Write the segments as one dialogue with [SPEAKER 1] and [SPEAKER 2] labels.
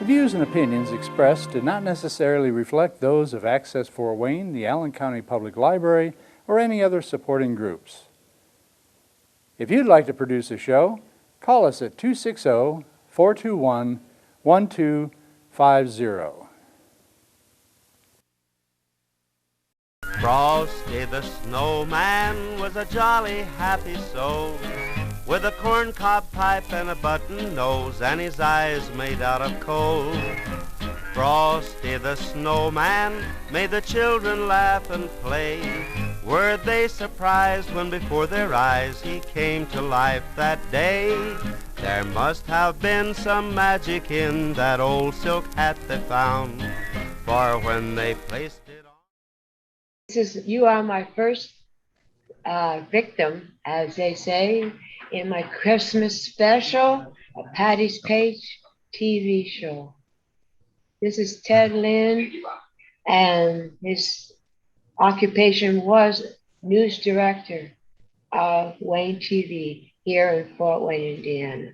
[SPEAKER 1] views and opinions expressed do not necessarily reflect those of Access Fort Wayne, the Allen County Public Library, or any other supporting groups. If you'd like to produce a show, call us at 260-421-1250.
[SPEAKER 2] Frosty the Snowman was a jolly happy soul, with a corncob pipe and a button nose, and his eyes made out of coal. Frosty the Snowman made the children laugh and play. Were they surprised when before their eyes he came to life that day? There must have been some magic in that old silk hat they found, for when they placed it on...
[SPEAKER 3] You are my first victim, as they say, in my Christmas special, a Patty's Page TV show. This is Ted Lynn, and his occupation was news director of Wayne TV here in Fort Wayne, Indiana.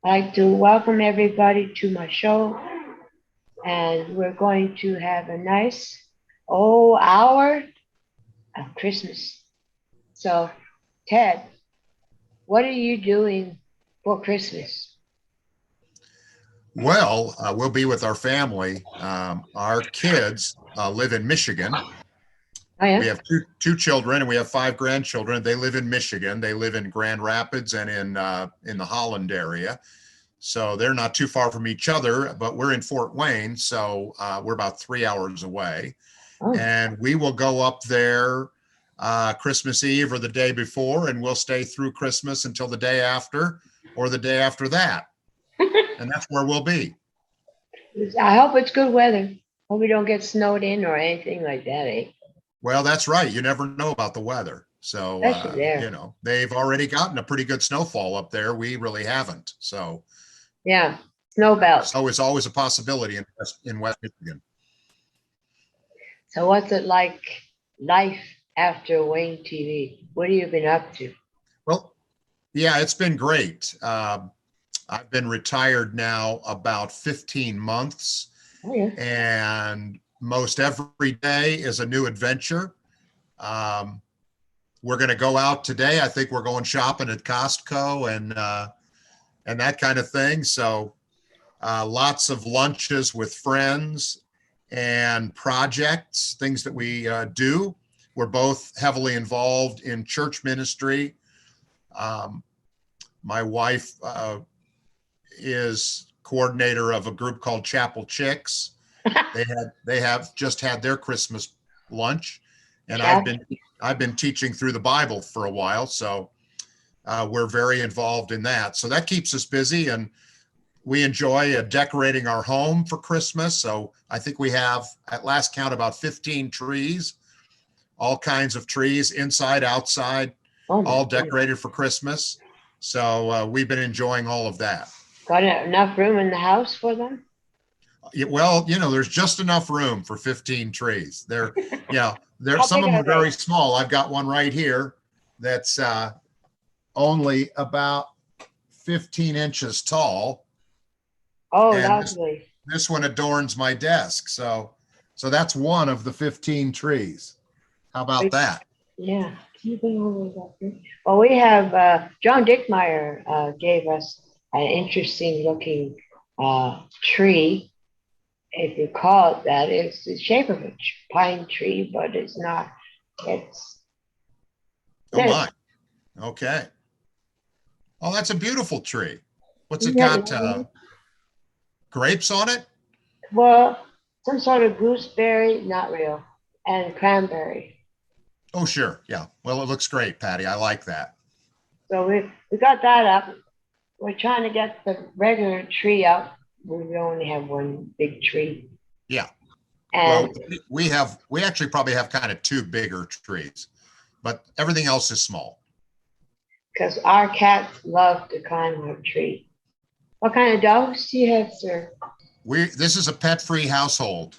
[SPEAKER 3] I'd like to welcome everybody to my show, and we're going to have a nice hour of Christmas. So, Ted, what are you doing for Christmas?
[SPEAKER 4] Well, we'll be with our family. Our kids live in Michigan.
[SPEAKER 3] Oh, yeah?
[SPEAKER 4] We have two children and we have 5 grandchildren. They live in Michigan. They live in Grand Rapids and in the Holland area. So they're not too far from each other, but we're in Fort Wayne. So we're about 3 hours away.
[SPEAKER 3] Oh.
[SPEAKER 4] And we will go up there Christmas Eve or the day before, and we'll stay through Christmas until the day after or the day after that. And that's where we'll be.
[SPEAKER 3] I hope it's good weather. Hope we don't get snowed in or anything like that, eh?
[SPEAKER 4] Well, that's right. You never know about the weather. So, you know, they've already gotten a pretty good snowfall up there. We really haven't. So,
[SPEAKER 3] yeah, snow belt.
[SPEAKER 4] So it's always a possibility in West Michigan.
[SPEAKER 3] So what's it like, life after Wayne TV? What have you been up to?
[SPEAKER 4] Well, yeah, it's been great. I've been retired now about 15 months.
[SPEAKER 3] Oh, yeah.
[SPEAKER 4] And most every day is a new adventure. We're going to go out today. I think we're going shopping at Costco and that kind of thing. So lots of lunches with friends and projects, things that we do. We're both heavily involved in church ministry. My wife is coordinator of a group called Chapel Chicks. They have just had their Christmas lunch, and I've been teaching through the Bible for a while, so we're very involved in that. So that keeps us busy, and we enjoy decorating our home for Christmas. So I think we have, at last count, about 15 trees, all kinds of trees, inside, outside, all decorated for Christmas. So we've been enjoying all of that.
[SPEAKER 3] Got enough room in the house for them?
[SPEAKER 4] Well, you know, there's just enough room for 15 trees. Some of them are very small. I've got one right here that's only about 15 inches tall.
[SPEAKER 3] Oh,
[SPEAKER 4] and
[SPEAKER 3] lovely.
[SPEAKER 4] This one adorns my desk. So that's one of the 15 trees. How about that?
[SPEAKER 3] Yeah. Well, we have John Dickmeyer gave us an interesting looking tree, if you call it that. It's the shape of a pine tree, but it's not. It's.
[SPEAKER 4] Oh my. Okay. Oh, that's a beautiful tree. What's it got? Grapes on it?
[SPEAKER 3] Well, some sort of gooseberry, not real, and cranberry.
[SPEAKER 4] Oh, sure. Yeah. Well, it looks great, Patty. I like that.
[SPEAKER 3] So we got that up. We're trying to get the regular tree up. We only have one big tree.
[SPEAKER 4] Yeah.
[SPEAKER 3] And
[SPEAKER 4] well, we actually probably have kind of 2 bigger trees, but everything else is small.
[SPEAKER 3] Because our cats love to climb our tree. What kind of dogs do you have, sir?
[SPEAKER 4] This is a pet-free household.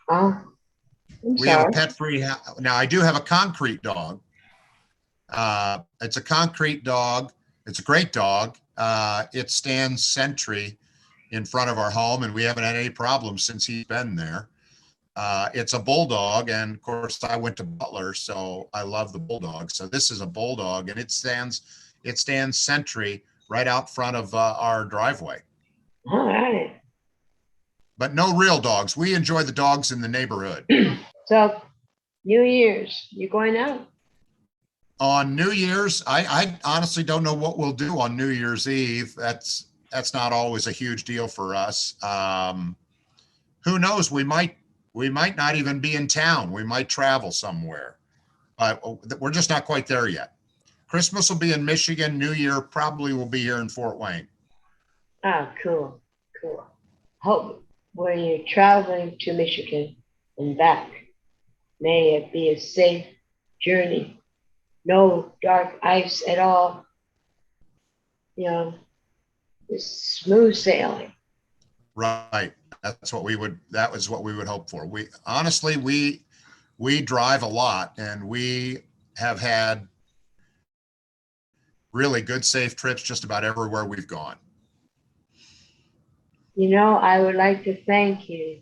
[SPEAKER 3] Oh,
[SPEAKER 4] we have a pet-free. Now, I do have a concrete dog. It's a concrete dog. It's a great dog. It stands sentry in front of our home, and we haven't had any problems since he's been there. It's a bulldog, and of course I went to Butler, so I love the bulldog. So this is a bulldog, and it stands sentry right out front of our driveway.
[SPEAKER 3] All right.
[SPEAKER 4] But no real dogs. We enjoy the dogs in the neighborhood.
[SPEAKER 3] So, New Year's, you going out?
[SPEAKER 4] On New Year's, I honestly don't know what we'll do on New Year's Eve. That's not always a huge deal for us. Who knows? We might not even be in town. We might travel somewhere, but we're just not quite there yet. Christmas will be in Michigan. New Year probably will be here in Fort Wayne.
[SPEAKER 3] Ah, cool. Hope when you're traveling to Michigan and back, may it be a safe journey. No dark ice at all. Just smooth sailing.
[SPEAKER 4] Right. That was what we would hope for. We honestly, we drive a lot, and we have had really good, safe trips just about everywhere we've gone.
[SPEAKER 3] I would like to thank you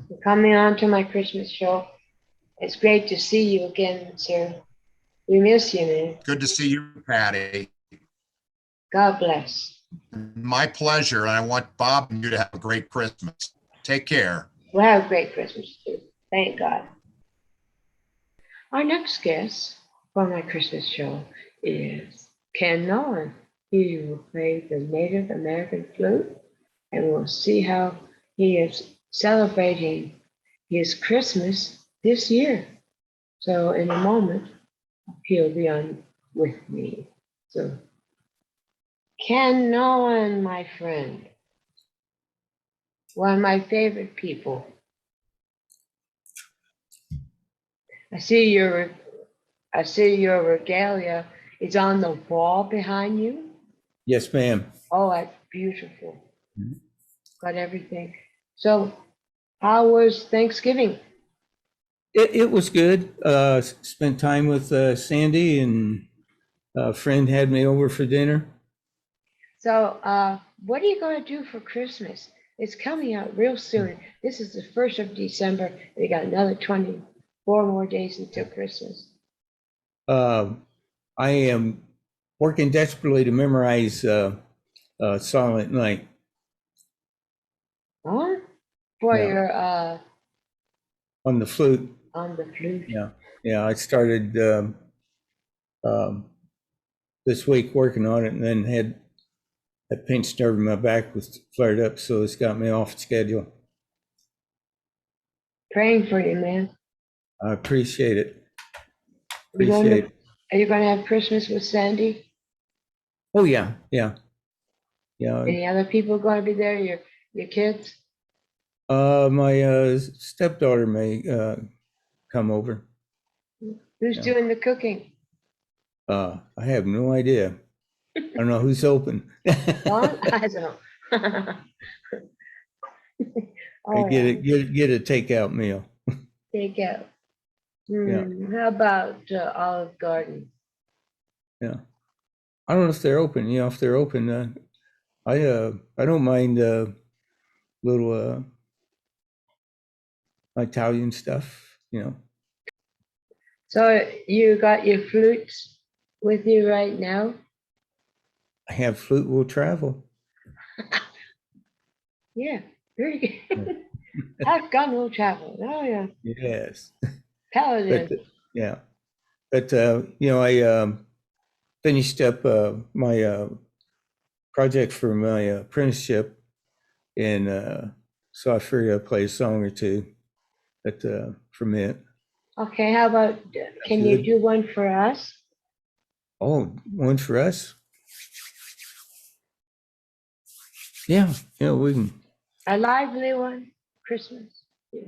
[SPEAKER 3] for coming on to my Christmas show. It's great to see you again, sir. We miss you, man.
[SPEAKER 4] Good to see you, Patty.
[SPEAKER 3] God bless.
[SPEAKER 4] My pleasure. And I want Bob and you to have a great Christmas. Take care.
[SPEAKER 3] We'll have a great Christmas too. Thank God. Our next guest for my Christmas show is Ken Nolan. He will play the Native American flute, and we'll see how he is celebrating his Christmas this year. So in a moment, he'll be on with me. So Ken Nolan, my friend, one of my favorite people. I see your regalia is on the wall behind you.
[SPEAKER 5] Yes, ma'am.
[SPEAKER 3] Oh, that's beautiful. Got everything. So, how was Thanksgiving?
[SPEAKER 5] It was good. Spent time with Sandy, and a friend had me over for dinner.
[SPEAKER 3] So, what are you going to do for Christmas? It's coming out real soon. This is the 1st of December. We got another 24 more days until Christmas.
[SPEAKER 5] I am working desperately to memorize Silent Night.
[SPEAKER 3] Huh? For
[SPEAKER 5] Yeah.
[SPEAKER 3] your
[SPEAKER 5] On the flute.
[SPEAKER 3] on the flute.
[SPEAKER 5] Yeah. I started this week working on it, and then had a pinched nerve in my back was flared up, so it's got me off schedule.
[SPEAKER 3] Praying for you, man.
[SPEAKER 5] I appreciate it.
[SPEAKER 3] You going to-
[SPEAKER 5] Appreciate it.
[SPEAKER 3] Are you going to have Christmas with Sandy?
[SPEAKER 5] Oh yeah.
[SPEAKER 3] Any other people going to be there? Your kids?
[SPEAKER 5] My stepdaughter may come over.
[SPEAKER 3] Who's
[SPEAKER 5] Yeah.
[SPEAKER 3] doing the cooking?
[SPEAKER 5] I have no idea. I don't know who's open.
[SPEAKER 3] Huh? I don't.
[SPEAKER 5] I get a takeout meal.
[SPEAKER 3] Take out.
[SPEAKER 5] Yeah.
[SPEAKER 3] How about Olive Garden?
[SPEAKER 5] Yeah. I don't know if they're open. If they're open, I don't mind little Italian stuff.
[SPEAKER 3] So you got your flutes with you right now?
[SPEAKER 5] I have flute will travel.
[SPEAKER 3] Yeah, very good. That gun will travel. Oh yeah,
[SPEAKER 5] Yes.
[SPEAKER 3] Paladin.
[SPEAKER 5] But yeah. But I finished up my project for my apprenticeship, and so I figured I'd play a song or two from it.
[SPEAKER 3] Okay, how about can you
[SPEAKER 5] Good.
[SPEAKER 3] do one for us?
[SPEAKER 5] Oh, one for us? Yeah, we can.
[SPEAKER 3] A lively one, Christmas. Yeah.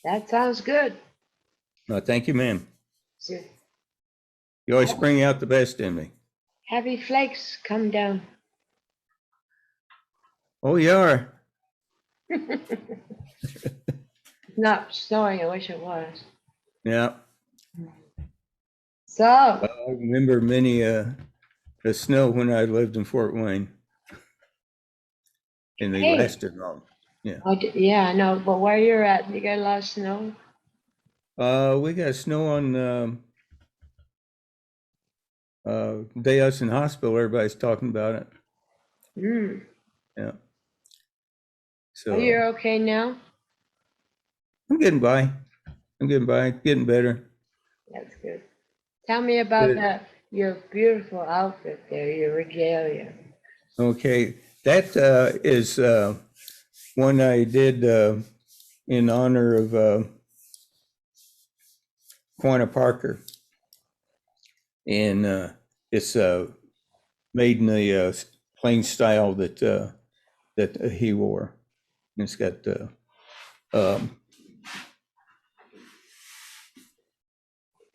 [SPEAKER 3] That sounds good.
[SPEAKER 5] No, thank you, ma'am.
[SPEAKER 3] So,
[SPEAKER 5] You always bring out the best in me.
[SPEAKER 3] heavy flakes come down.
[SPEAKER 5] Oh, you are.
[SPEAKER 3] Not snowing, I wish it was.
[SPEAKER 5] Yeah.
[SPEAKER 3] So,
[SPEAKER 5] I remember many the snow when I lived in Fort Wayne. And they
[SPEAKER 3] Hey.
[SPEAKER 5] lasted long.
[SPEAKER 3] yeah, I know, but where you're at, you got a lot of snow?
[SPEAKER 5] We got snow on day I was in hospital, everybody's talking about it.
[SPEAKER 3] Mm.
[SPEAKER 5] Yeah.
[SPEAKER 3] Are
[SPEAKER 5] So
[SPEAKER 3] you okay now?
[SPEAKER 5] I'm getting by. Getting better.
[SPEAKER 3] That's good. Tell me about
[SPEAKER 5] Good.
[SPEAKER 3] that, your beautiful outfit there, your regalia.
[SPEAKER 5] Okay. That is one I did in honor of Quanah Parker. And it's made in the plain style that he wore. And it's got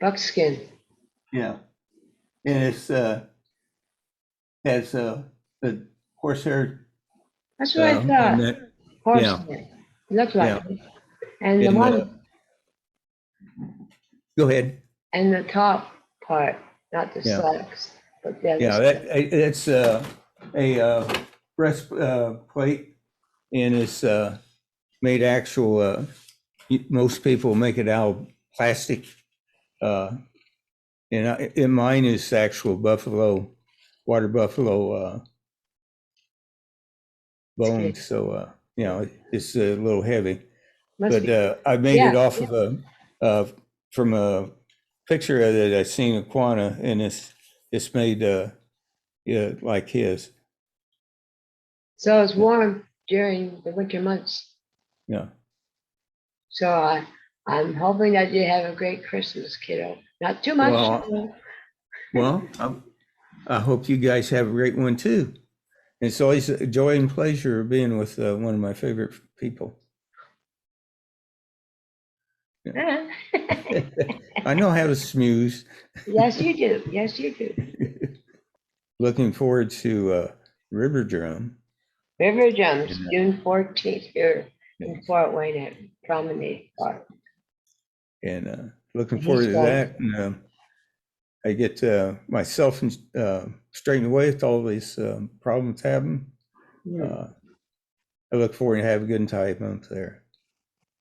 [SPEAKER 3] Buckskin.
[SPEAKER 5] yeah, and it's has the horsehair
[SPEAKER 3] That's what I
[SPEAKER 5] on
[SPEAKER 3] thought.
[SPEAKER 5] that.
[SPEAKER 3] Horsehair. Looked like
[SPEAKER 5] Yeah.
[SPEAKER 3] it. And the
[SPEAKER 5] And,
[SPEAKER 3] one,
[SPEAKER 5] Go ahead.
[SPEAKER 3] and the top part, not the
[SPEAKER 5] Yeah.
[SPEAKER 3] slacks, but the other
[SPEAKER 5] Yeah,
[SPEAKER 3] side.
[SPEAKER 5] it's a breastplate, and it's made actual. Most people make it out of plastic, and mine is actual water buffalo bone. So it's a little heavy.
[SPEAKER 3] Must
[SPEAKER 5] But
[SPEAKER 3] be,
[SPEAKER 5] I made it
[SPEAKER 3] yeah,
[SPEAKER 5] off of from a picture that I seen of Quanah, and it's made like his.
[SPEAKER 3] so it's warm during the winter months.
[SPEAKER 5] Yeah.
[SPEAKER 3] So I'm hoping that you have a great Christmas, kiddo. Not too much.
[SPEAKER 5] Well, Well, I hope you guys have a great one too. It's always a joy and pleasure being with one of my favorite people. I know how to smooth.
[SPEAKER 3] Yes, you do. Yes, you do.
[SPEAKER 5] Looking forward to River Drum.
[SPEAKER 3] River Jumps,
[SPEAKER 5] Yeah.
[SPEAKER 3] June 14th here in Fort Wayne at Promenade Park.
[SPEAKER 5] And looking
[SPEAKER 3] He's
[SPEAKER 5] forward to
[SPEAKER 3] going.
[SPEAKER 5] that. And I get myself straightened away with all these problems happening. I look forward to have a good time up there.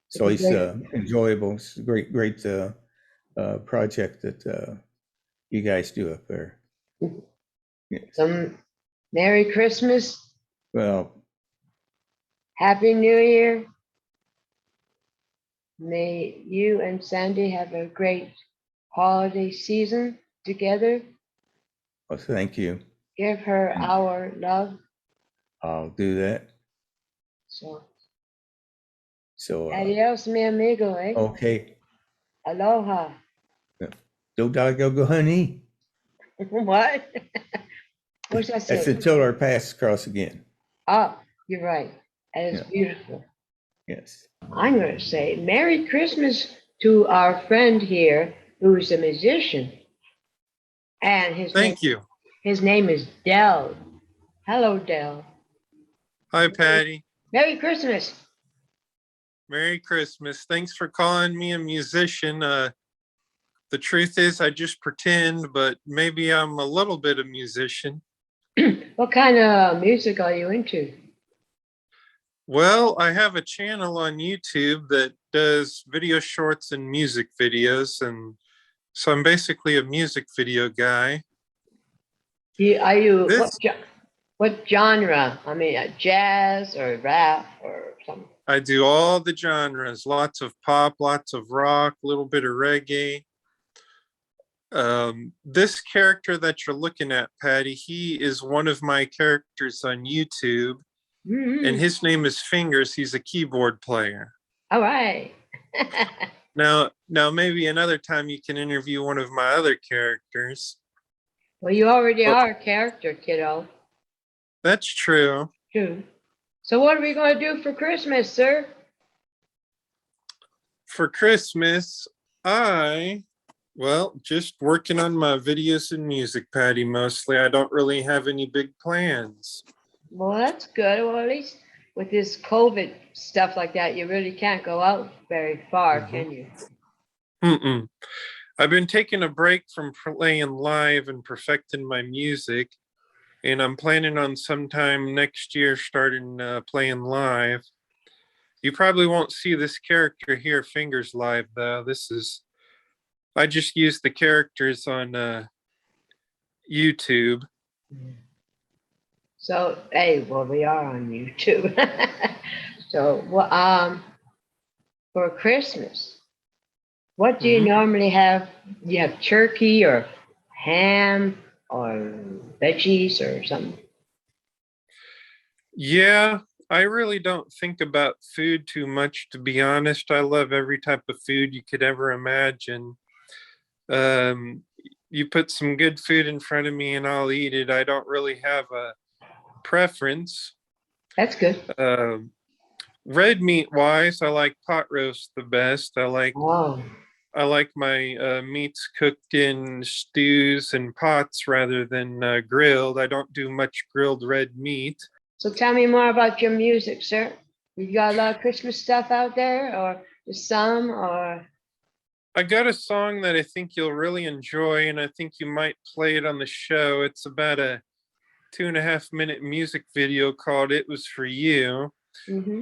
[SPEAKER 5] It's always enjoyable. It's a great project that you guys do up there. Yes.
[SPEAKER 3] Some Merry Christmas,
[SPEAKER 5] Well,
[SPEAKER 3] Happy New Year. May you and Sandy have a great holiday season together.
[SPEAKER 5] well, thank you.
[SPEAKER 3] Give her our love.
[SPEAKER 5] I'll do that.
[SPEAKER 3] So, adios, mi amigo, eh?
[SPEAKER 5] Okay.
[SPEAKER 3] Aloha.
[SPEAKER 5] Do go, honey.
[SPEAKER 3] What? What's that say?
[SPEAKER 5] That's until our paths cross again.
[SPEAKER 3] Oh, you're right. That is
[SPEAKER 5] Yeah.
[SPEAKER 3] beautiful.
[SPEAKER 5] Yes.
[SPEAKER 3] I'm going to say Merry Christmas to our friend here who's a musician. And his name is Dell. Hello, Dell.
[SPEAKER 6] Hi, Patty.
[SPEAKER 3] Merry Christmas.
[SPEAKER 6] Merry Christmas. Thanks for calling me a musician. The truth is, I just pretend, but maybe I'm a little bit of musician.
[SPEAKER 3] What kind of music are you into?
[SPEAKER 6] Well, I have a channel on YouTube that does video shorts and music videos, and so I'm basically a music video guy.
[SPEAKER 3] What genre? I mean, jazz or rap or something?
[SPEAKER 6] I do all the genres, lots of pop, lots of rock, a little bit of reggae. This character that you're looking at, Patty, he is one of my characters on YouTube.
[SPEAKER 3] Mm-hmm.
[SPEAKER 6] And his name is Fingers. He's a keyboard player.
[SPEAKER 3] All right.
[SPEAKER 6] Now, maybe another time you can interview one of my other characters.
[SPEAKER 3] Well, you already are a character, kiddo.
[SPEAKER 6] That's true.
[SPEAKER 3] True. So what are we going to do for Christmas, sir?
[SPEAKER 6] For Christmas, well, just working on my videos and music, Patty, mostly. I don't really have any big plans.
[SPEAKER 3] Well, that's good. Well, at least with this COVID stuff like that, you really can't go out very far, can you?
[SPEAKER 6] Mm-mm. I've been taking a break from playing live and perfecting my music, and I'm planning on sometime next year starting playing live. You probably won't see this character here, Fingers, live though. I just use the characters on YouTube.
[SPEAKER 3] So, hey, well, we are on YouTube. So, well, for Christmas, what do you
[SPEAKER 6] Mhm.
[SPEAKER 3] normally have? You have turkey or ham or veggies or something?
[SPEAKER 6] Yeah, I really don't think about food too much, to be honest. I love every type of food you could ever imagine. Um, you put some good food in front of me and I'll eat it. I don't really have a preference.
[SPEAKER 3] That's good.
[SPEAKER 6] Red meat wise, I like pot roast the best.
[SPEAKER 3] Oh,
[SPEAKER 6] I like my meats cooked in stews and pots rather than grilled. I don't do much grilled red meat.
[SPEAKER 3] so tell me more about your music, sir. You got a lot of Christmas stuff out there, or just some, or
[SPEAKER 6] I got a song that I think you'll really enjoy, and I think you might play it on the show. It's about a 2.5 minute music video called It Was For You.
[SPEAKER 3] mm-hmm.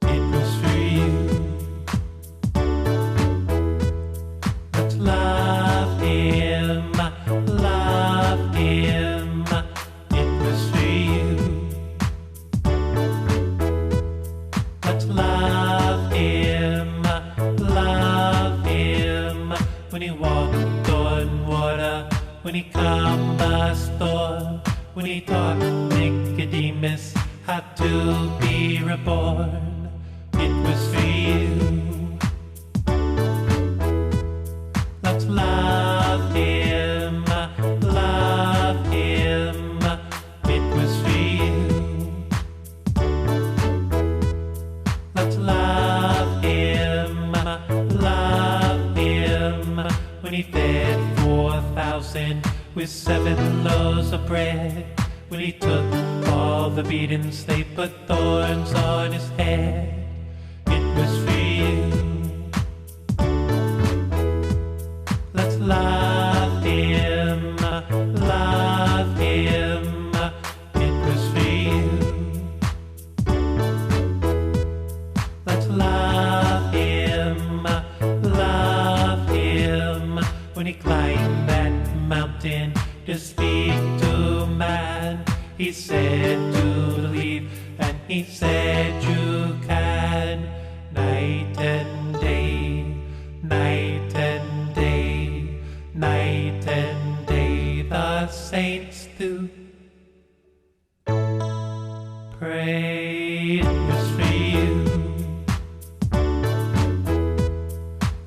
[SPEAKER 7] It was for you. But love him, love him. It was for you. But love him, love him. When he walked on water, when he calmed the storm, when he taught Nicodemus how to be reborn. It was for you. Let's love him, love him. It was for you. Let's love him, love him. When he fed 4,000 with 7 loaves of bread. When he took all the beatings, they put thorns on his head. It was for you. Let's love him, love him. It was for you. Let's love him, love him. When he climbed that mountain to speak to man, he said to leave, and he said you can. Night and day, night and day, night and day, the saints do pray. It was for you.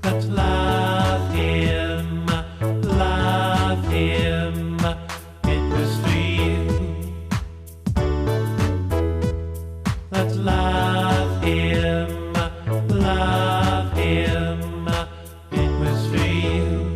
[SPEAKER 7] Let's love him, love him. It was for you. Let's love him, love him. It was for you.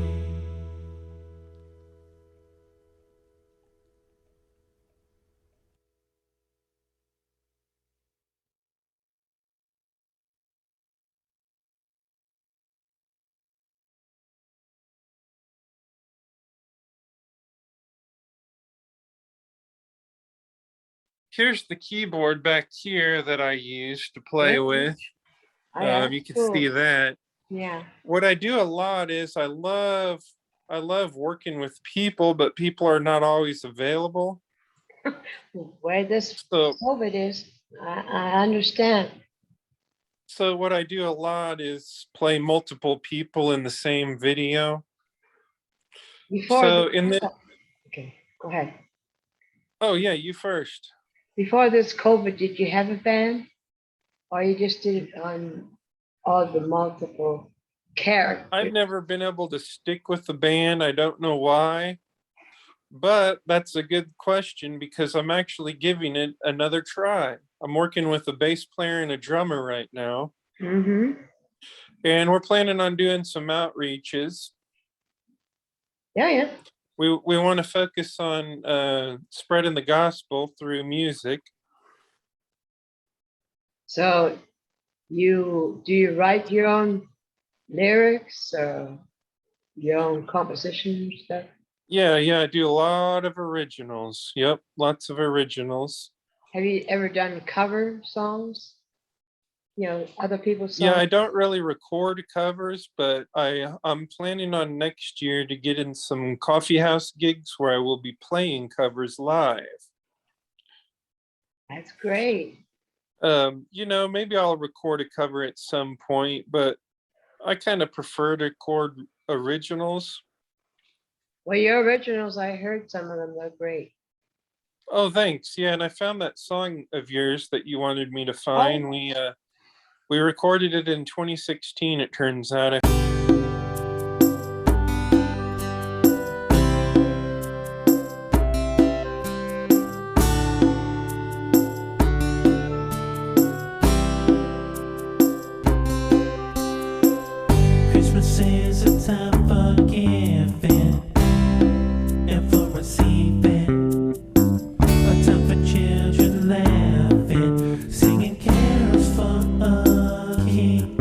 [SPEAKER 6] Here's the keyboard back here that I use to play with. You can see that.
[SPEAKER 3] Yeah.
[SPEAKER 6] What I do a lot is I love working with people, but people are not always available.
[SPEAKER 3] Where this
[SPEAKER 6] So
[SPEAKER 3] COVID is, I understand.
[SPEAKER 6] so what I do a lot is play multiple people in the same video.
[SPEAKER 3] Before
[SPEAKER 6] So
[SPEAKER 3] the-
[SPEAKER 6] in the
[SPEAKER 3] okay, go ahead.
[SPEAKER 6] oh yeah, you first.
[SPEAKER 3] Before this COVID, did you have a band? Or you just did it on all the multiple characters?
[SPEAKER 6] I've never been able to stick with the band. I don't know why. But that's a good question because I'm actually giving it another try. I'm working with a bass player and a drummer right now,
[SPEAKER 3] Mm-hmm.
[SPEAKER 6] and we're planning on doing some outreaches.
[SPEAKER 3] Yeah, yeah.
[SPEAKER 6] We want to focus on spreading the gospel through music.
[SPEAKER 3] So do you write your own lyrics or your own composition stuff?
[SPEAKER 6] Yeah, I do a lot of originals. Yep, lots of originals.
[SPEAKER 3] Have you ever done cover songs? You know, other people's songs?
[SPEAKER 6] Yeah, I don't really record covers, but I'm planning on next year to get in some coffee house gigs where I will be playing covers live.
[SPEAKER 3] That's great.
[SPEAKER 6] Maybe I'll record a cover at some point, but I kind of prefer to record originals.
[SPEAKER 3] Well, your originals, I heard some of them. They're great.
[SPEAKER 6] Oh, thanks. Yeah, and I found that song of yours that you wanted me to find. We recorded it in 2016, it turns out.
[SPEAKER 7] Christmas is a time for giving and for receiving, a time for children laughing, singing carols for a king.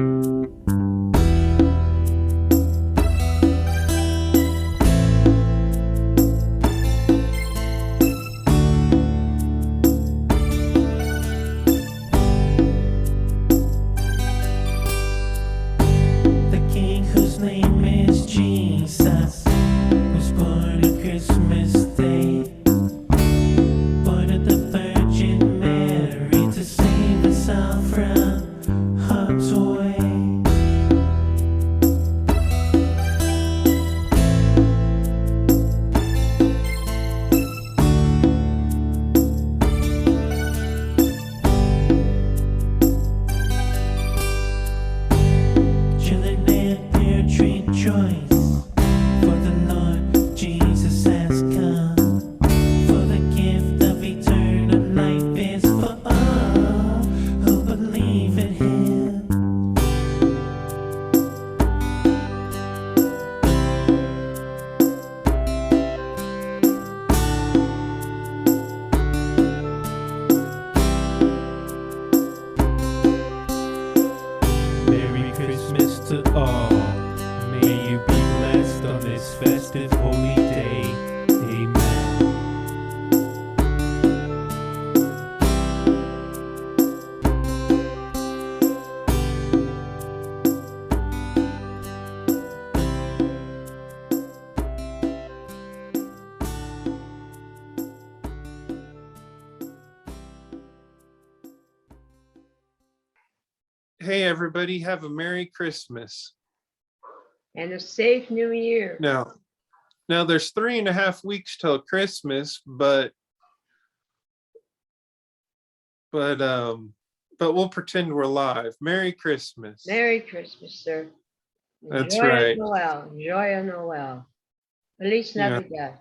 [SPEAKER 7] The king whose name is Jesus was born on Christmas Day, born of the Virgin Mary to save us all from harm's way. Children and parents rejoice, for the Lord Jesus has come. For the gift of eternal life is for all who believe in Him. Merry Christmas to all. May you be blessed on this festive holy day. Amen.
[SPEAKER 6] Hey, everybody, have a Merry Christmas.
[SPEAKER 3] And a safe new year.
[SPEAKER 6] Now there's 3.5 weeks till Christmas, but we'll pretend we're live. Merry Christmas.
[SPEAKER 3] Merry Christmas, sir.
[SPEAKER 6] That's
[SPEAKER 3] Enjoy
[SPEAKER 6] right.
[SPEAKER 3] Noel. Enjoy Noel. Feliz
[SPEAKER 6] Yeah.
[SPEAKER 3] Navidad.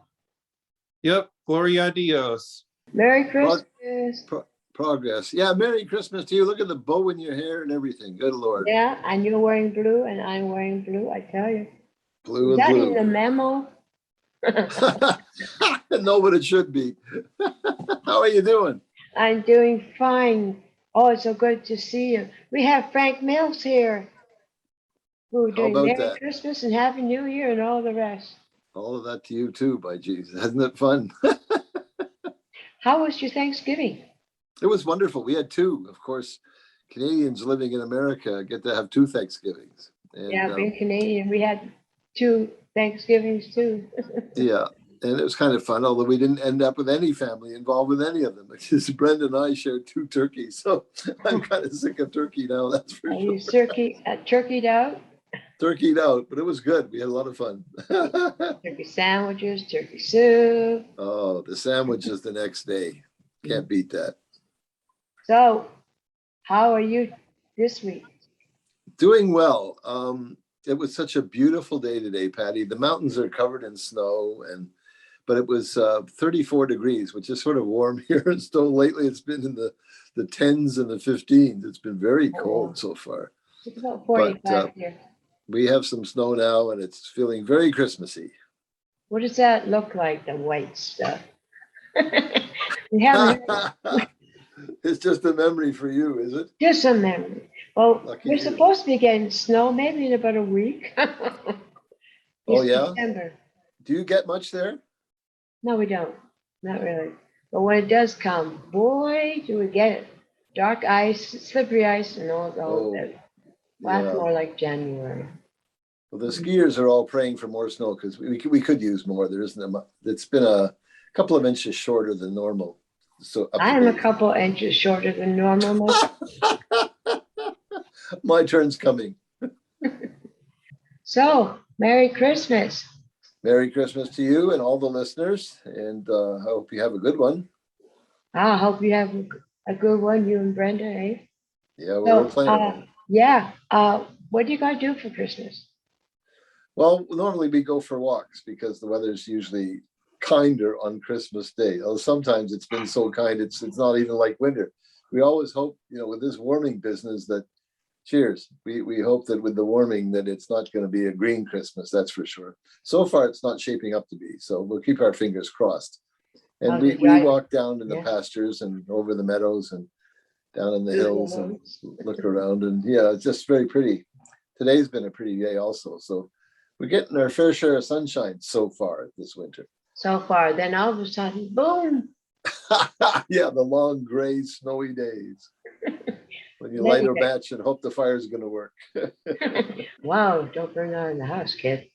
[SPEAKER 6] Yep, Gloria a Dios.
[SPEAKER 3] Merry Christmas.
[SPEAKER 8] Progress. Yeah, Merry Christmas to you. Look at the bow in your hair and everything. Good Lord.
[SPEAKER 3] Yeah, and you're wearing blue and I'm wearing blue, I tell you.
[SPEAKER 8] Blue
[SPEAKER 3] Is that
[SPEAKER 8] and
[SPEAKER 3] in the
[SPEAKER 8] blue.
[SPEAKER 3] memo?
[SPEAKER 8] No, but it should be. How are you doing?
[SPEAKER 3] I'm doing fine. Oh, it's so good to see you. We have Frank Mills here. Who are
[SPEAKER 8] How
[SPEAKER 3] doing
[SPEAKER 8] about
[SPEAKER 3] Merry
[SPEAKER 8] that?
[SPEAKER 3] Christmas and Happy New Year and all the rest.
[SPEAKER 8] All of that to you too, by Jesus. Isn't it fun?
[SPEAKER 3] How was your Thanksgiving?
[SPEAKER 8] It was wonderful. We had two. Of course, Canadians living in America get to have two Thanksgivings. And,
[SPEAKER 3] Yeah, being Canadian, we had 2 Thanksgivings too.
[SPEAKER 8] yeah, and it was kind of fun, although we didn't end up with any family involved with any of them. Because Brenda and I shared 2 turkeys. So I'm kind of sick of turkey now, that's for
[SPEAKER 3] Are
[SPEAKER 8] sure.
[SPEAKER 3] you turkeyed out?
[SPEAKER 8] Turkeyed out, but it was good. We had a lot of fun.
[SPEAKER 3] Turkey sandwiches, turkey soup.
[SPEAKER 8] Oh, the sandwiches the next day. Can't beat that.
[SPEAKER 3] So, how are you this week?
[SPEAKER 8] Doing well. It was such a beautiful day today, Patty. The mountains are covered in snow, but it was 34 degrees, which is sort of warm here in Stowe. Lately, it's been in the 10s and the 15s. It's been very cold so far.
[SPEAKER 3] It's about 45 here.
[SPEAKER 8] We have some snow now, and it's feeling very Christmassy.
[SPEAKER 3] What does that look like, the white stuff? We haven't
[SPEAKER 8] It's just a memory for you, is it?
[SPEAKER 3] just a memory. Well,
[SPEAKER 8] Lucky
[SPEAKER 3] we're
[SPEAKER 8] you.
[SPEAKER 3] supposed to be getting snow maybe in about a week.
[SPEAKER 8] Oh,
[SPEAKER 3] It's
[SPEAKER 8] yeah?
[SPEAKER 3] September.
[SPEAKER 8] Do you get much there?
[SPEAKER 3] No, we don't. Not really. But when it does come, boy, do we get it. Dark ice, slippery ice, and all
[SPEAKER 8] Oh,
[SPEAKER 3] that. Well, that's
[SPEAKER 8] yeah.
[SPEAKER 3] more like January.
[SPEAKER 8] Well, the skiers are all praying for more snow because we could use more. There isn't enough. It's been a couple of inches shorter than normal. So up to
[SPEAKER 3] I am a
[SPEAKER 8] date.
[SPEAKER 3] couple inches shorter than normal.
[SPEAKER 8] My turn's coming.
[SPEAKER 3] So, Merry Christmas.
[SPEAKER 8] Merry Christmas to you and all the listeners, and I hope you have a good one.
[SPEAKER 3] I hope you have a good one, you and Brenda, eh?
[SPEAKER 8] Yeah, we're
[SPEAKER 3] So,
[SPEAKER 8] planning.
[SPEAKER 3] yeah. What do you guys do for Christmas?
[SPEAKER 8] Well, normally we go for walks because the weather's usually kinder on Christmas Day. Although sometimes it's been so kind, it's not even like winter. We always hope, with this warming business that, cheers, we hope that with the warming that it's not going to be a green Christmas, that's for sure. So far, it's not shaping up to be. So we'll keep our fingers crossed. And we walk down in the pastures and over the meadows and down in the hills and look around. And yeah, it's just very pretty. Today's been a pretty day also. So we're getting our fair share of sunshine so far this winter.
[SPEAKER 3] So far, then all of a sudden, boom.
[SPEAKER 8] Yeah, the long, gray, snowy days. When you light a match and hope the fire is going to work.
[SPEAKER 3] Wow, don't burn out in the house, kid.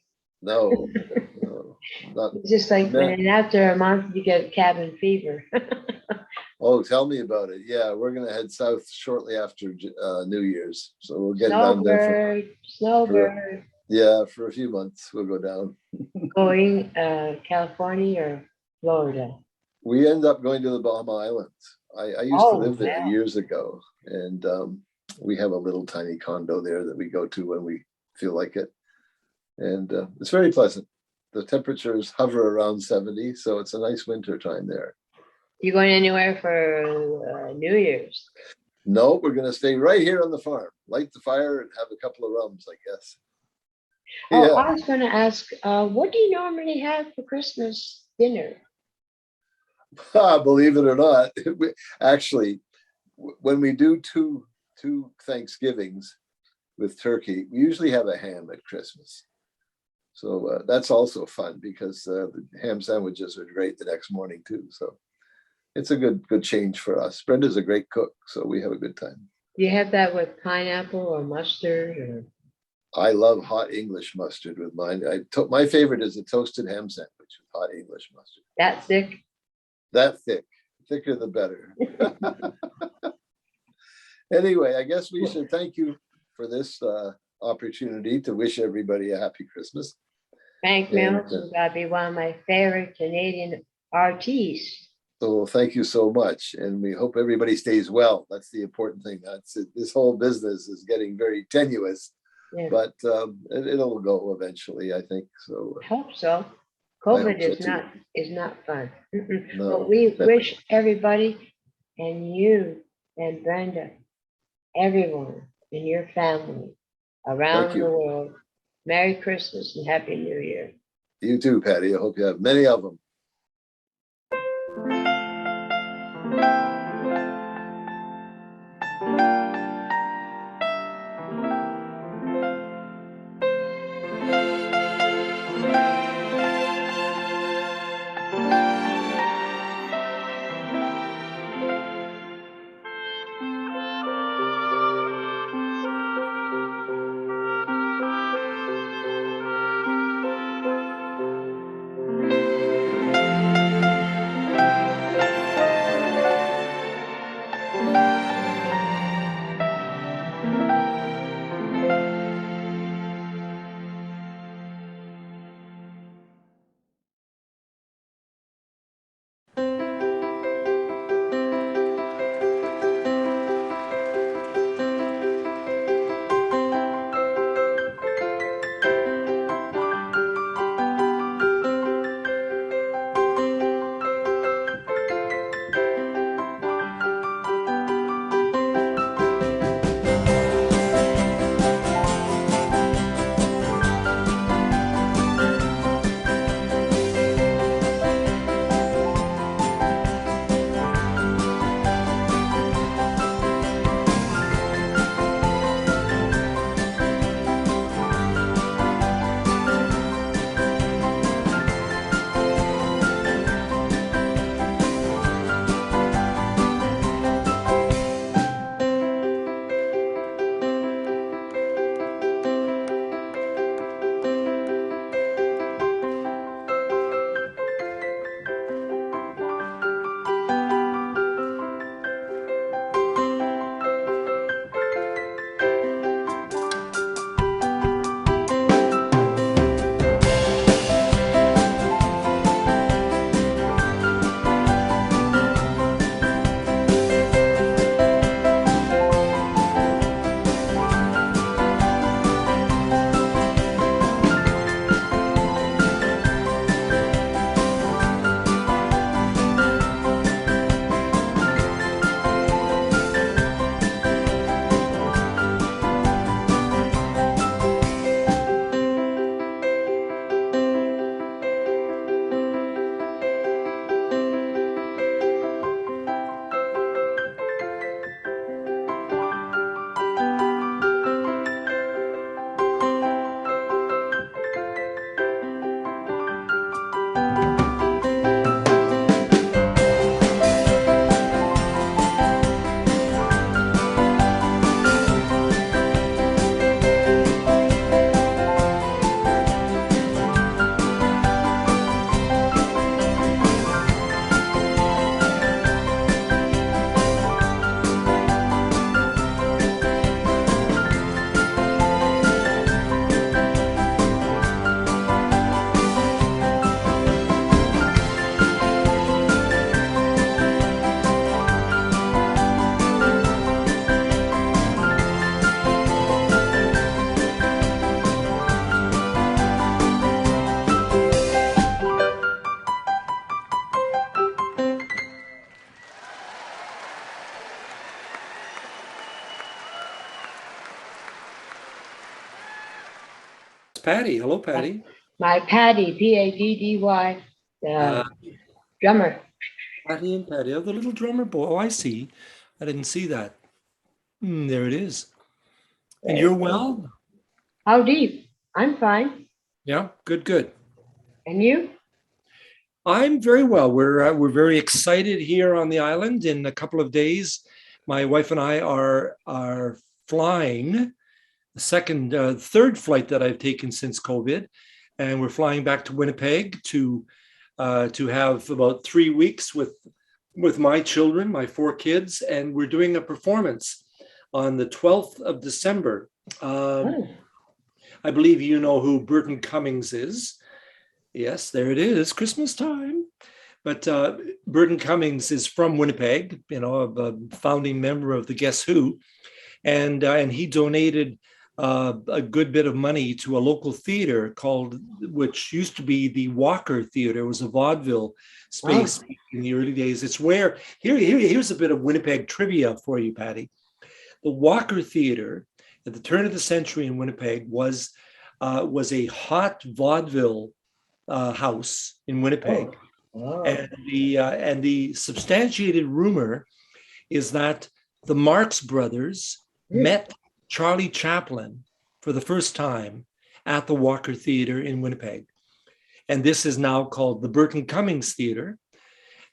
[SPEAKER 8] No, not.
[SPEAKER 3] It's just like when after a month you get cabin fever.
[SPEAKER 8] Oh, tell me about it. Yeah, we're going to head south shortly after New Year's. So we'll get down there.
[SPEAKER 3] Snowbird.
[SPEAKER 8] Yeah, for a few months we'll go down.
[SPEAKER 3] Going California or Florida?
[SPEAKER 8] We end up going to the Bahama Islands. I used to live there years ago, and we have a little tiny condo there that we go to when we feel like it. And it's very pleasant. The temperatures hover around 70, so it's a nice winter time there.
[SPEAKER 3] You going anywhere for New Year's?
[SPEAKER 8] No, we're going to stay right here on the farm, light the fire and have a couple of rums, I guess.
[SPEAKER 3] Oh,
[SPEAKER 8] Yeah.
[SPEAKER 3] I was going to ask, what do you normally have for Christmas dinner?
[SPEAKER 8] Believe it or not, actually, when we do two Thanksgivings with turkey, we usually have a ham at Christmas. So that's also fun because the ham sandwiches are great the next morning too. So it's a good change for us. Brenda's a great cook, so we have a good time.
[SPEAKER 3] Do you have that with pineapple or mustard? Or?
[SPEAKER 8] I love hot English mustard with mine. My favorite is a toasted ham sandwich with hot English mustard.
[SPEAKER 3] That thick?
[SPEAKER 8] That thick. Thicker the better. Anyway, I guess we should thank you for this opportunity to wish everybody a happy Christmas.
[SPEAKER 3] Frank Mills has got to be one of my favorite Canadian artists.
[SPEAKER 8] So thank you so much. And we hope everybody stays well. That's the important thing. That's it. This whole business is getting very tenuous, but it'll go eventually, I think. So
[SPEAKER 3] I hope so. COVID is not fun. No, but we wish everybody and you and Brenda, everyone in your family around the world, Merry Christmas and Happy New Year.
[SPEAKER 8] You too, Patty. I hope you have many of them.
[SPEAKER 9] Patty. Hello, Patty.
[SPEAKER 3] My Paddy, Paddy,
[SPEAKER 9] Uh,
[SPEAKER 3] the drummer.
[SPEAKER 9] Patty and Patty. Oh, the little drummer boy. Oh, I see. I didn't see that. There it is. And you're well?
[SPEAKER 3] How deep? I'm fine.
[SPEAKER 9] Yeah, good, good.
[SPEAKER 3] And you?
[SPEAKER 9] I'm very well. We're very excited here on the island. In a couple of days, my wife and I are flying the third flight that I've taken since COVID, and we're flying back to Winnipeg to have about 3 weeks with my children, my 4 kids, and we're doing a performance on the 12th of December. I believe you know who Burton Cummings is. Yes, there it is, Christmas time. But Burton Cummings is from Winnipeg, a founding member of the Guess Who, and he donated a good bit of money to a local theater which used to be the Walker Theater. It was a vaudeville space in the early days. It's where here's a bit of Winnipeg trivia for you, Patty. The Walker Theater at the turn of the century in Winnipeg was a hot vaudeville house in Winnipeg. And the substantiated rumor is that the Marx Brothers met Charlie Chaplin for the first time at the Walker Theater in Winnipeg. And this is now called the Burton Cummings Theater,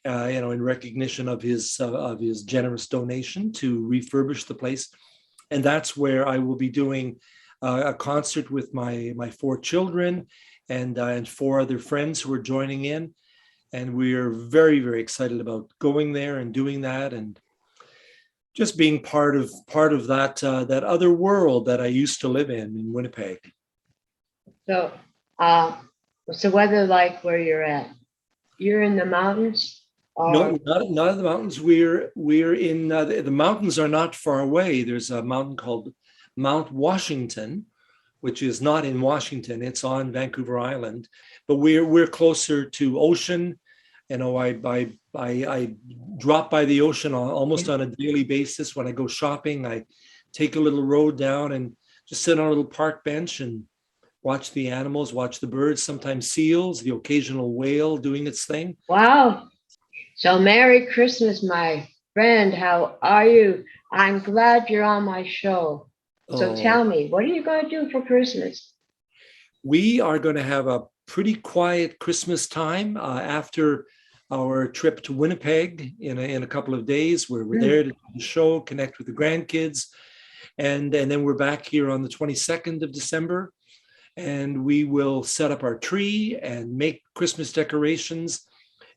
[SPEAKER 9] in recognition of his generous donation to refurbish the place. And that's where I will be doing a concert with my 4 children and 4 other friends who are joining in. And we are very, very excited about going there and doing that, and just being part of that other world that I used to live in Winnipeg.
[SPEAKER 3] So, what's the weather like where you're at? You're in the mountains?
[SPEAKER 9] No, not in the mountains. We're in the mountains are not far away. There's a mountain called Mount Washington, which is not in Washington. It's on Vancouver Island, but we're closer to ocean. I drop by the ocean almost on a daily basis. When I go shopping, I take a little road down and just sit on a little park bench and watch the animals, watch the birds, sometimes seals, the occasional whale doing its thing.
[SPEAKER 3] Wow. So Merry Christmas, my friend. How are you? I'm glad you're on my show. So tell me, what are you going to do for Christmas?
[SPEAKER 9] We are going to have a pretty quiet Christmas time after our trip to Winnipeg in a couple of days, where we're there to do the show, connect with the grandkids. And then we're back here on the 22nd of December, and we will set up our tree and make Christmas decorations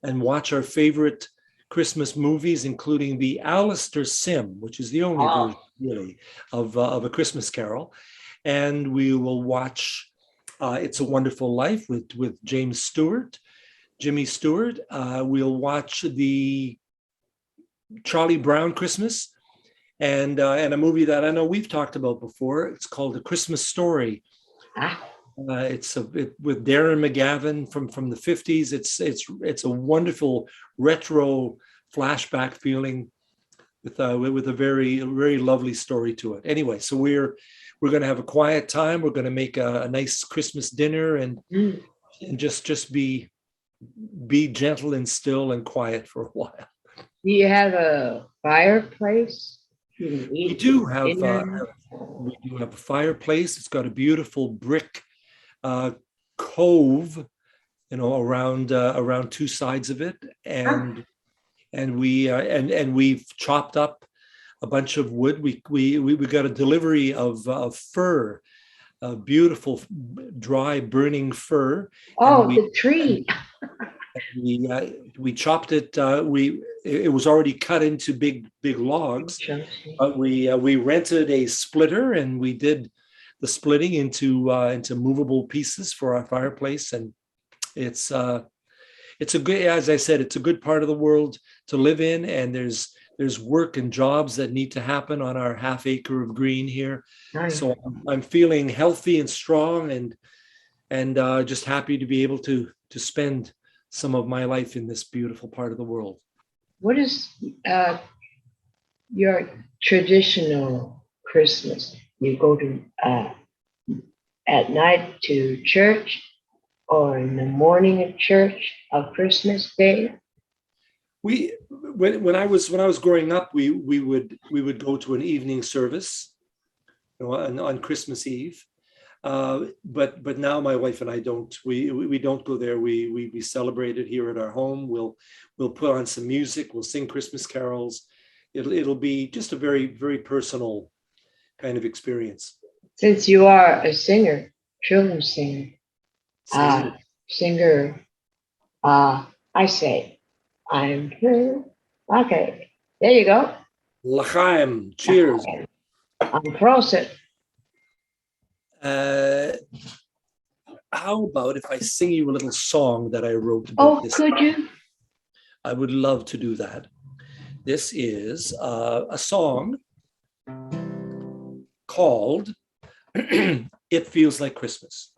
[SPEAKER 9] and watch our favorite Christmas movies, including the Alastair Sim, which is the only version really of A Christmas Carol. And we will watch It's a Wonderful Life with James Stewart, Jimmy Stewart. We'll watch the Charlie Brown Christmas and a movie that I know we've talked about before. It's called A Christmas Story. It's with Darren McGavin from the 50s. It's a wonderful retro flashback feeling with a very, very lovely story to it. Anyway, so we're going to have a quiet time. We're going to make a nice Christmas dinner and just be gentle and still and quiet for a while.
[SPEAKER 3] Do you have a fireplace?
[SPEAKER 9] We do have a fireplace. It's got a beautiful brick cove, around 2 sides of it, and we've chopped up a bunch of wood. We got a delivery of fir, a beautiful dry burning fir.
[SPEAKER 3] The tree.
[SPEAKER 9] We chopped it. It was already cut into big logs. But we rented a splitter, and we did the splitting into movable pieces for our fireplace. And it's a good, as I said, it's a good part of the world to live in, and there's work and jobs that need to happen on our half acre of green here. Nice. So I'm feeling healthy and strong, and just happy to be able to spend some of my life in this beautiful part of the world.
[SPEAKER 3] What is your traditional Christmas? You go to at night to church or in the morning at church of Christmas Day?
[SPEAKER 9] When I was growing up, we would go to an evening service, on Christmas Eve. But now my wife and I don't. We don't go there. We celebrate it here at our home. We'll put on some music. We'll sing Christmas carols. It'll be just a very, very personal kind of experience.
[SPEAKER 3] Since you are a singer, children's singer, I say, I'm through. Okay, there you go.
[SPEAKER 9] L'chaim, cheers.
[SPEAKER 3] Prosit.
[SPEAKER 9] How about if I sing you a little song that I wrote about this?
[SPEAKER 3] Could you?
[SPEAKER 9] I would love to do that. This is a song called It Feels Like Christmas.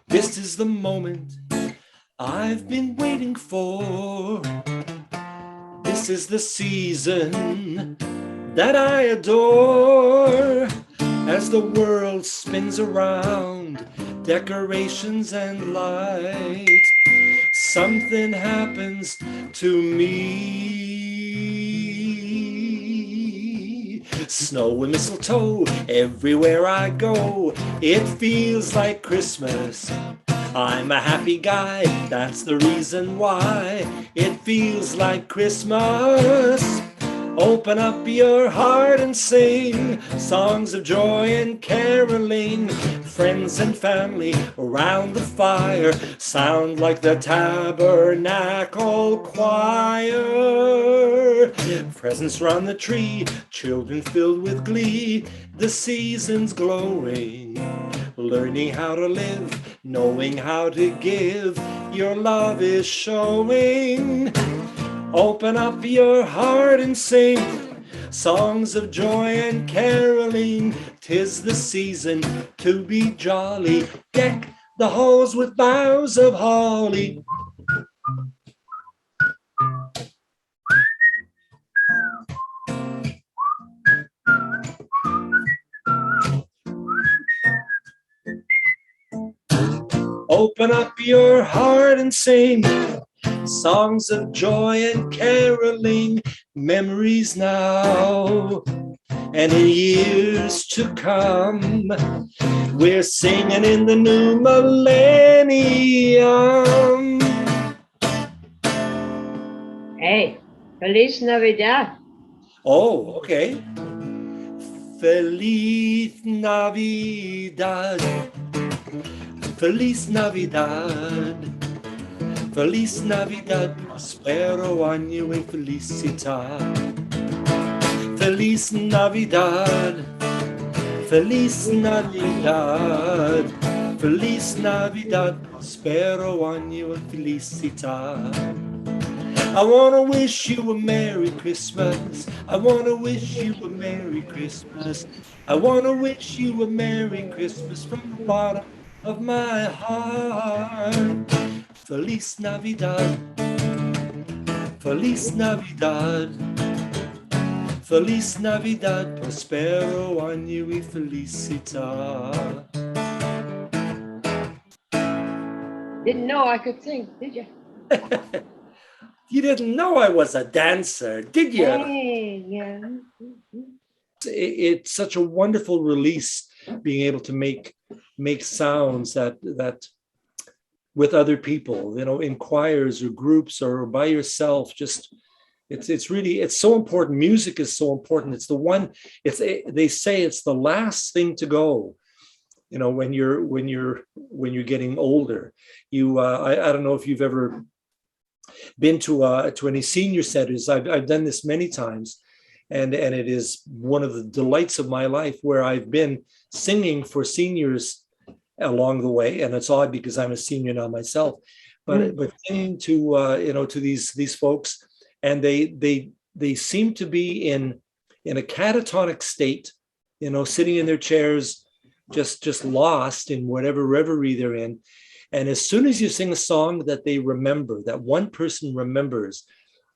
[SPEAKER 9] This is the moment I've been waiting for. This is the season that I adore. As the world spins around, decorations and light, something happens to me. Snow and mistletoe everywhere I go. It feels like Christmas. I'm a happy guy, that's the reason why it feels like Christmas. Open up your heart and sing songs of joy and caroling. Friends and family around the fire sound like the tabernacle choir. Presents round the tree, children filled with glee. The season's glowing, learning how to live, knowing how to give. Your love is showing. Open up your heart and sing songs of joy and caroling. 'Tis the season to be jolly. Deck the halls with boughs of holly. Open up your heart and sing songs of joy and caroling. Memories now and in years to come, we're singing in the new millennium.
[SPEAKER 3] Hey, Feliz Navidad.
[SPEAKER 9] Oh, okay. Feliz Navidad. Feliz Navidad. Feliz Navidad, prospero año y felicidad. Feliz Navidad, Feliz Navidad, Feliz Navidad, prospero año y felicidad. I want to wish you a Merry Christmas. I want to wish you a Merry Christmas. I want to wish you a Merry Christmas from the bottom of my heart. Feliz Navidad, Feliz Navidad, Feliz Navidad, prospero año y felicidad.
[SPEAKER 3] Didn't know I could sing, did you?
[SPEAKER 9] You didn't know I was a dancer, did you?
[SPEAKER 3] Hey, yeah.
[SPEAKER 9] It's such a wonderful release, being able to make sounds that with other people, in choirs or groups or by yourself. Just it's really so important. Music is so important. It's the one. They say it's the last thing to go. When you're getting older. I don't know if you've ever been to any senior centers. I've done this many times, and it is one of the delights of my life, where I've been singing for seniors along the way. And it's odd because I'm a senior now myself, but singing to to these folks, and they seem to be in a catatonic state, sitting in their chairs, just lost in whatever reverie they're in. And as soon as you sing a song that they remember, that one person remembers,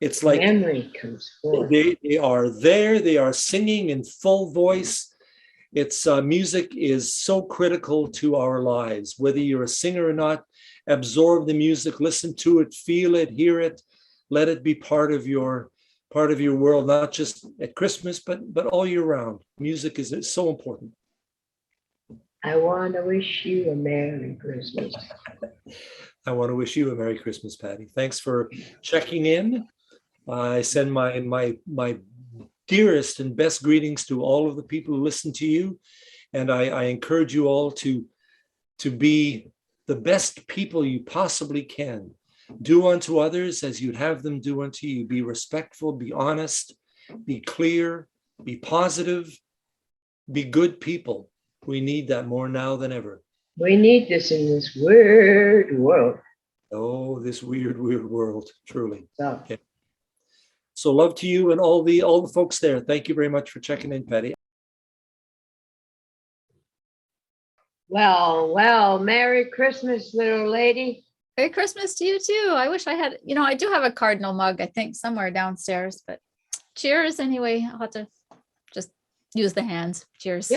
[SPEAKER 9] It's like
[SPEAKER 3] Memory comes forth.
[SPEAKER 9] they are there. They are singing in full voice. It's music is so critical to our lives. Whether you're a singer or not, absorb the music, listen to it, feel it, hear it, let it be part of your world, not just at Christmas, but all year round. Music is so important.
[SPEAKER 3] I want to wish you a Merry Christmas.
[SPEAKER 9] I want to wish you a Merry Christmas, Patty. Thanks for checking in. I send my dearest and best greetings to all of the people who listen to you, and I encourage you all to be the best people you possibly can. Do unto others as you'd have them do unto you. Be respectful, be honest, be clear, be positive, be good people. We need that more now than ever.
[SPEAKER 3] We need this in this weird world.
[SPEAKER 9] Oh, this weird world, truly.
[SPEAKER 3] So,
[SPEAKER 9] So love to you and all the folks there. Thank you very much for checking in, Patty.
[SPEAKER 3] well, Merry Christmas, little lady.
[SPEAKER 10] Merry Christmas to you too. I wish I had, I do have a cardinal mug, I think, somewhere downstairs, but cheers anyway. I'll have to just use the hands. Cheers.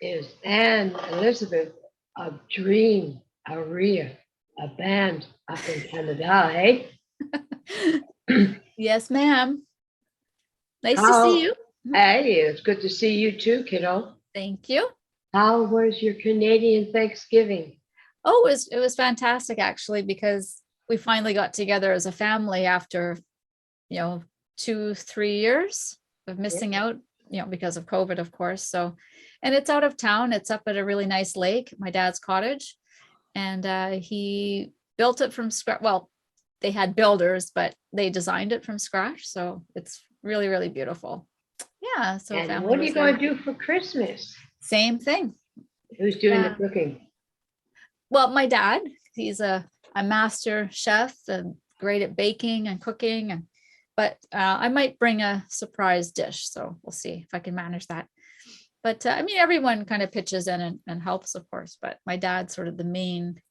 [SPEAKER 3] Yes. And Elizabeth, a dream, a Ria, a band up in Canada, eh?
[SPEAKER 10] Yes, ma'am. Nice to
[SPEAKER 3] How-
[SPEAKER 10] see you.
[SPEAKER 3] Hey, it's good to see you too, kiddo.
[SPEAKER 10] Thank you.
[SPEAKER 3] How was your Canadian Thanksgiving?
[SPEAKER 10] Oh, it was fantastic actually, because we finally got together as a family after, 2-3 years of missing out, because of COVID, of course. So, and it's out of town. It's up at a really nice lake, my dad's cottage, and he built it from scratch. Well, they had builders, but they designed it from scratch. So it's really, really beautiful. Yeah. So
[SPEAKER 3] And
[SPEAKER 10] family
[SPEAKER 3] what are
[SPEAKER 10] was
[SPEAKER 3] you
[SPEAKER 10] there.
[SPEAKER 3] going to do for Christmas?
[SPEAKER 10] Same thing.
[SPEAKER 3] Who's doing the
[SPEAKER 10] Yeah.
[SPEAKER 3] cooking?
[SPEAKER 10] Well, my dad, he's a master chef and great at baking and cooking. But I might bring a surprise dish. So we'll see if I can manage that. But everyone kind of pitches in and helps, of course. But my dad's sort of the main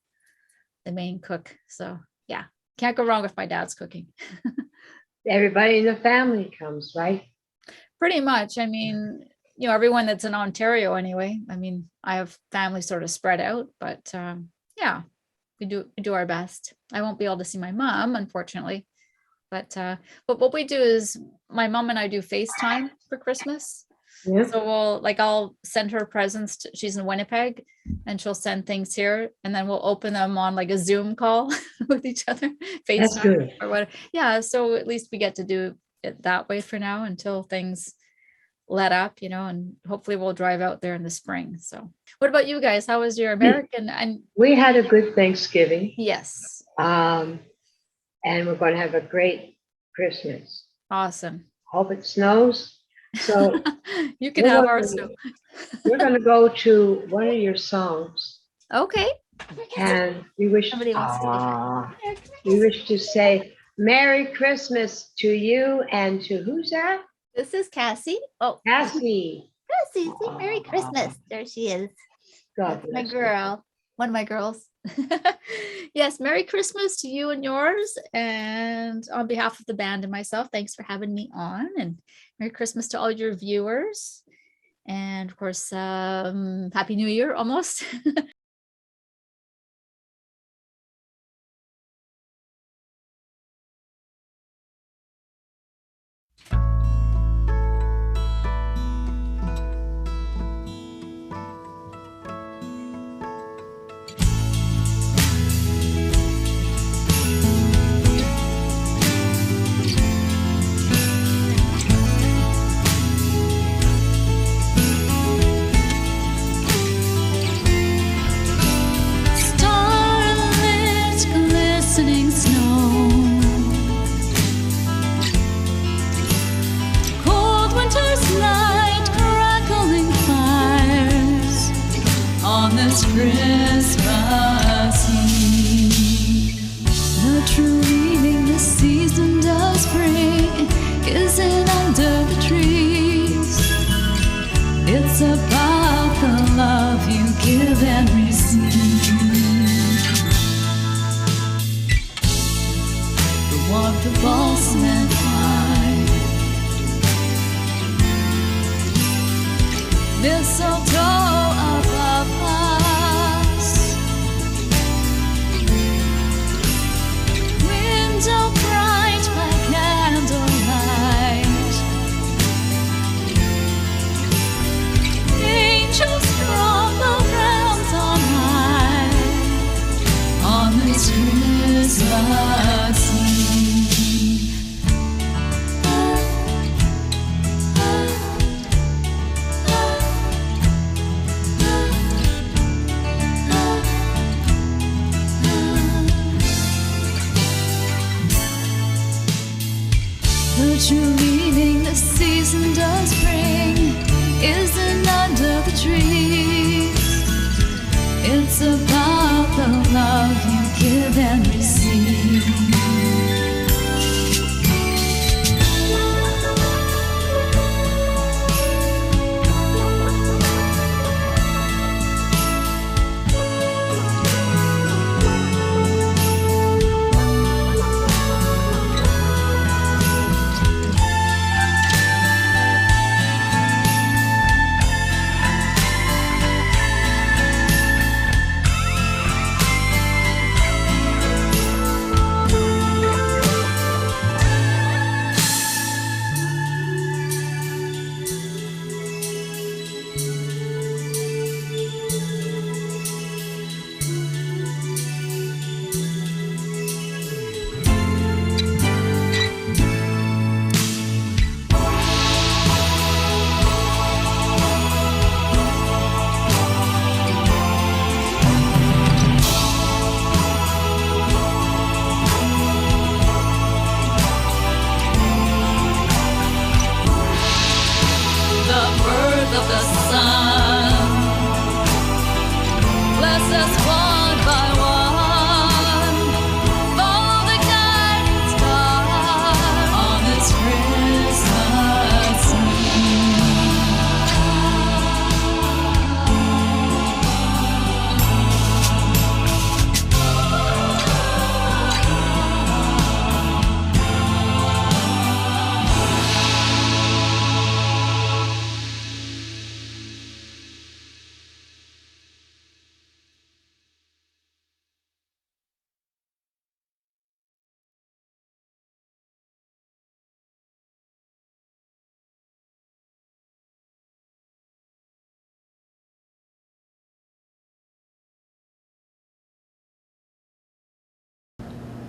[SPEAKER 10] cook. So yeah, can't go wrong with my dad's cooking.
[SPEAKER 3] Everybody in the family comes, right?
[SPEAKER 10] Pretty much. Everyone that's in Ontario anyway. I have family sort of spread out, but yeah, we do our best. I won't be able to see my mom, unfortunately. But what we do is my mom and I do FaceTime for Christmas.
[SPEAKER 3] Yeah.
[SPEAKER 10] So I'll send her presents. She's in Winnipeg, and she'll send things here, and then we'll open them on like a Zoom call with each other,
[SPEAKER 3] That's
[SPEAKER 10] FaceTime
[SPEAKER 3] good.
[SPEAKER 10] or whatever. Yeah. So at least we get to do it that way for now until things let up, and hopefully we'll drive out there in the spring. So what about you guys? How was your American? And
[SPEAKER 3] We had a good Thanksgiving,
[SPEAKER 10] yes,
[SPEAKER 3] and we're going to have a great Christmas.
[SPEAKER 10] awesome.
[SPEAKER 3] Hope it snows. So
[SPEAKER 10] You can
[SPEAKER 3] We're
[SPEAKER 10] have
[SPEAKER 3] gonna-
[SPEAKER 10] our snow.
[SPEAKER 3] we're going to go to one of your songs,
[SPEAKER 10] Okay.
[SPEAKER 3] and we wish
[SPEAKER 10] Somebody wants to do that.
[SPEAKER 3] Aw. We wish to say Merry Christmas to you and to who's that?
[SPEAKER 11] This is Cassie. Oh,
[SPEAKER 3] Cassie.
[SPEAKER 11] Cassie, say Merry Christmas. There she is.
[SPEAKER 3] God
[SPEAKER 11] That's my
[SPEAKER 3] bless her.
[SPEAKER 11] girl.
[SPEAKER 10] One of my girls. Yes, Merry Christmas to you and yours. And on behalf of the band and myself, thanks for having me on. And Merry Christmas to all your viewers. And of course, Happy New Year almost.
[SPEAKER 12] Starlit, glistening snow. Cold winter's night, crackling fires on this Christmas Eve. The true meaning this season does bring isn't under the trees. It's about the love you give and receive. The warmth of balsam and mistletoe above us. Window bright by candlelight, angels from the realms on high on this Christmas Eve. The true meaning the season does bring isn't under the trees. It's about the love you give and receive.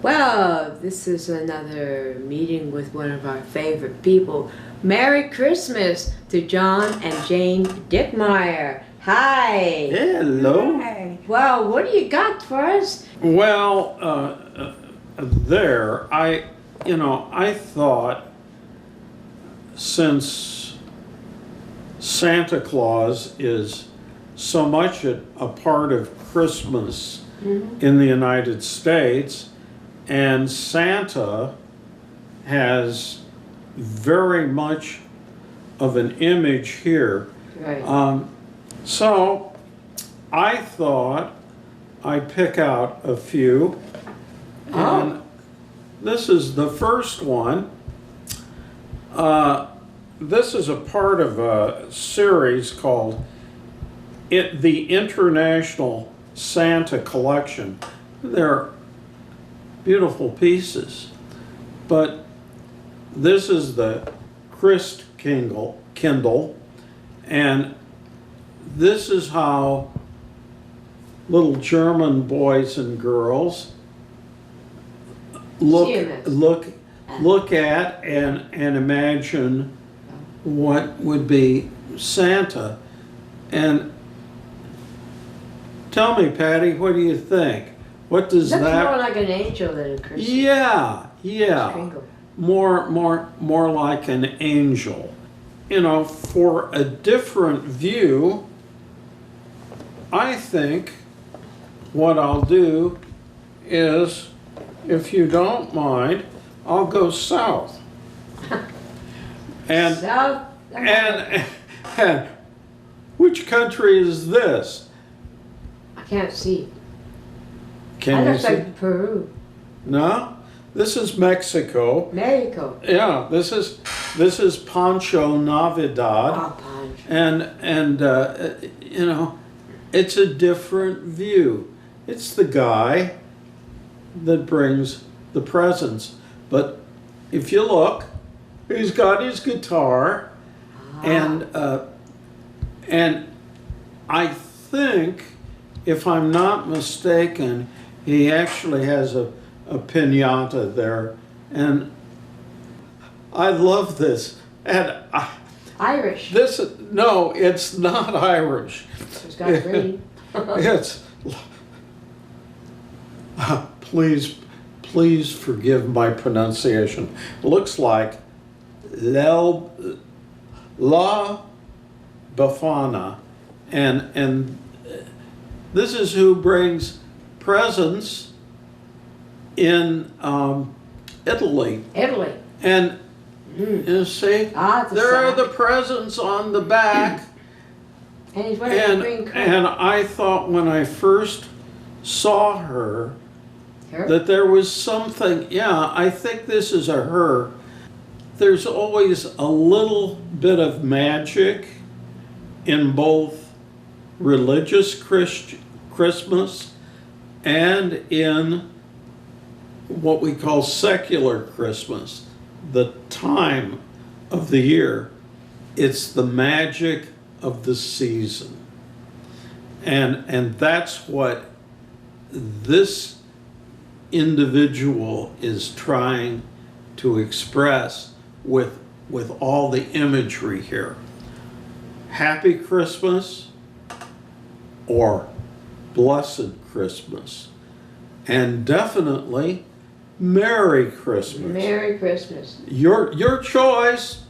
[SPEAKER 3] Well, this is another meeting with one of our favorite people. Merry Christmas to John and Jane Dickmeyer. Hi.
[SPEAKER 13] Hello.
[SPEAKER 3] Hi. Well, what do you got for us?
[SPEAKER 13] Well, I thought since Santa Claus is so much a part of Christmas in the United States, and Santa has very much of an image here.
[SPEAKER 3] Right.
[SPEAKER 13] So I thought I'd pick out a few. And this is the first one. This is a part of a series called the International Santa Collection. They're beautiful pieces, but this is the Christ Kindle, and this is how little German boys and girls look at and imagine what would be Santa. And tell me, Patty, what do you think? What does
[SPEAKER 3] Looks
[SPEAKER 13] that?
[SPEAKER 3] more like an angel than a Christmas.
[SPEAKER 13] Yeah.
[SPEAKER 3] Kringle.
[SPEAKER 13] More like an angel. You know, for a different view, I think what I'll do is, if you don't mind, I'll go south. And
[SPEAKER 3] South.
[SPEAKER 13] and which country is this?
[SPEAKER 3] I can't see.
[SPEAKER 13] Can
[SPEAKER 3] That
[SPEAKER 13] you
[SPEAKER 3] looks
[SPEAKER 13] see?
[SPEAKER 3] like Peru.
[SPEAKER 13] No, this is Mexico.
[SPEAKER 3] Mexico.
[SPEAKER 13] Yeah, this is Pancho Navidad.
[SPEAKER 3] Oh, Pancho.
[SPEAKER 13] and you know, it's a different view. It's the guy that brings the presents. But if you look, he's got his guitar, and I think, if I'm not mistaken, he actually has a piñata there, and I love this. And
[SPEAKER 3] Irish.
[SPEAKER 13] No, it's not Irish.
[SPEAKER 3] It's got green.
[SPEAKER 13] It's please forgive my pronunciation. Looks like La Befana, and this is who brings presents in Italy.
[SPEAKER 3] Italy.
[SPEAKER 13] And you see,
[SPEAKER 3] It's a
[SPEAKER 13] there are
[SPEAKER 3] sack.
[SPEAKER 13] the presents on the back.
[SPEAKER 3] And he's wearing a green coat.
[SPEAKER 13] And I thought when I first saw her
[SPEAKER 3] Her?
[SPEAKER 13] that there was something, yeah, I think this is a her. There's always a little bit of magic in both religious Christmas and in what we call secular Christmas, the time of the year. It's the magic of the season. And that's what this individual is trying to express with all the imagery here. Happy Christmas or Blessed Christmas. And definitely Merry Christmas.
[SPEAKER 3] Merry Christmas.
[SPEAKER 13] Your choice.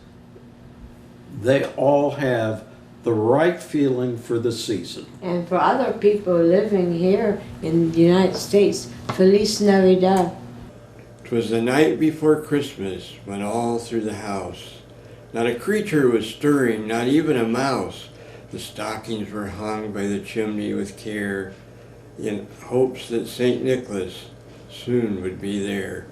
[SPEAKER 13] They all have the right feeling for the season.
[SPEAKER 3] And for other people living here in the United States, Feliz Navidad.
[SPEAKER 14] 'Twas the night before Christmas when all through the house not a creature was stirring, not even a mouse. The stockings were hung by the chimney with care in hopes that St. Nicholas soon would be there.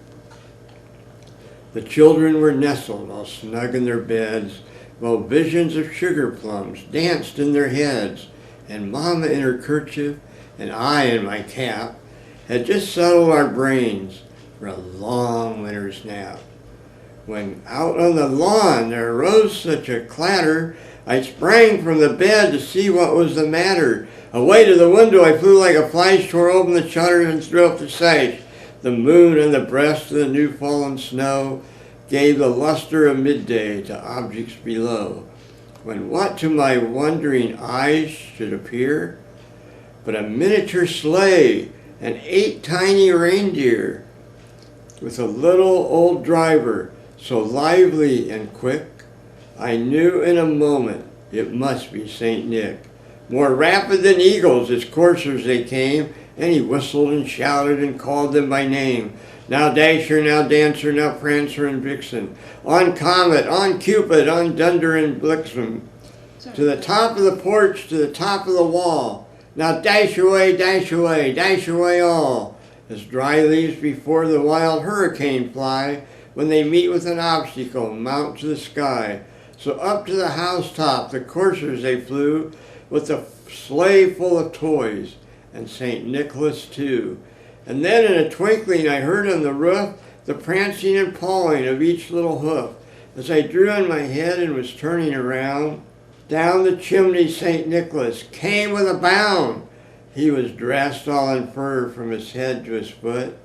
[SPEAKER 14] The children were nestled all snug in their beds, while visions of sugar plums danced in their heads, and Mama in her kerchief and I in my cap had just settled our brains for a long winter's nap. When out on the lawn there arose such a clatter, I sprang from the bed to see what was the matter. Away to the window I flew like a flash, tore open the shutters and threw up the sash. The moon and the breast of the new fallen snow gave the luster of midday to objects below, when what to my wondering eyes should appear but a miniature sleigh and 8 tiny reindeer, with a little old driver so lively and quick, I knew in a moment it must be St. Nick. More rapid than eagles as coursers they came, and he whistled and shouted and called them by name. Now Dasher, now Dancer, now Prancer and Vixen, on Comet, on Cupid, on Dunder and Blixen, to the top of the porch, to the top of the wall. Now dash away, dash away, dash away all, as dry leaves before the wild hurricane fly, when they meet with an obstacle, mount to the sky. So up to the housetop the coursers they flew, with the sleigh full of toys, and St. Nicholas too. And then in a twinkling I heard on the roof the prancing and pawing of each little hoof. As I drew in my head and was turning around, down the chimney St. Nicholas came with a bound. He was dressed all in fur from his head to his foot,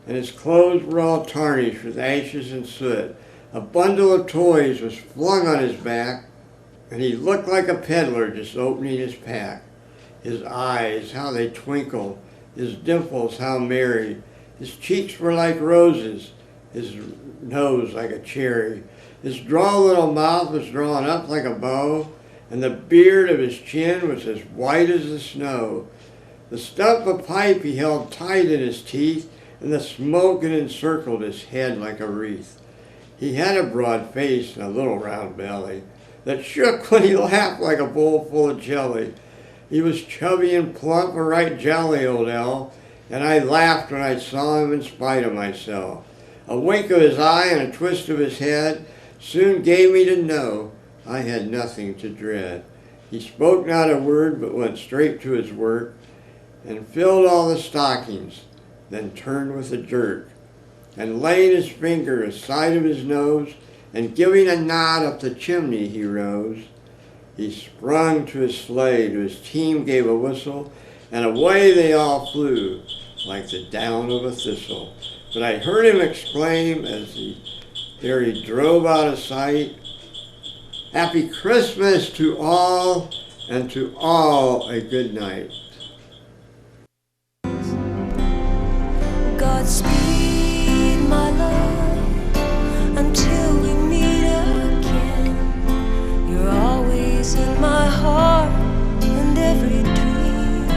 [SPEAKER 14] and his clothes were all tarnished with ashes and soot. A bundle of toys was flung on his back, and he looked like a peddler just opening his pack. His eyes, how they twinkled, his dimples, how merry. His cheeks were like roses, his nose like a cherry. His droll little mouth was drawn up like a bow, and the beard of his chin was as white as the snow. The stump of pipe he held tight in his teeth, and the smoke had encircled his head like a wreath. He had a broad face and a little round belly that shook when he laughed like a bowl full of jelly. He was chubby and plump, a right jolly old elf, and I laughed when I saw him in spite of myself. A wink of his eye and a twist of his head soon gave me to know I had nothing to dread. He spoke not a word, but went straight to his work, and filled all the stockings, then turned with a jerk, and laying his finger aside of his nose, and giving a nod up the chimney he rose. He sprung to his sleigh, to his team gave a whistle, and away they all flew, like the down of a thistle. But I heard him exclaim as he drove out of sight, "Happy Christmas to all, and to all a good night."
[SPEAKER 12] Godspeed, my love, until we meet again. You're always in my heart and every dream.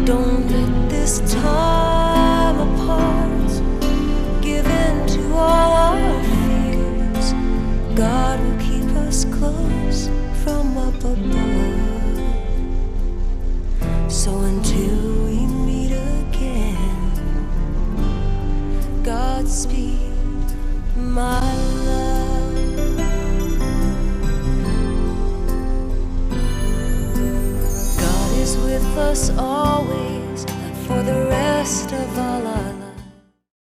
[SPEAKER 12] Don't let this time apart give in to all our fears. God will keep us close from up above. So until we meet again, Godspeed, my love. God is with us always, for the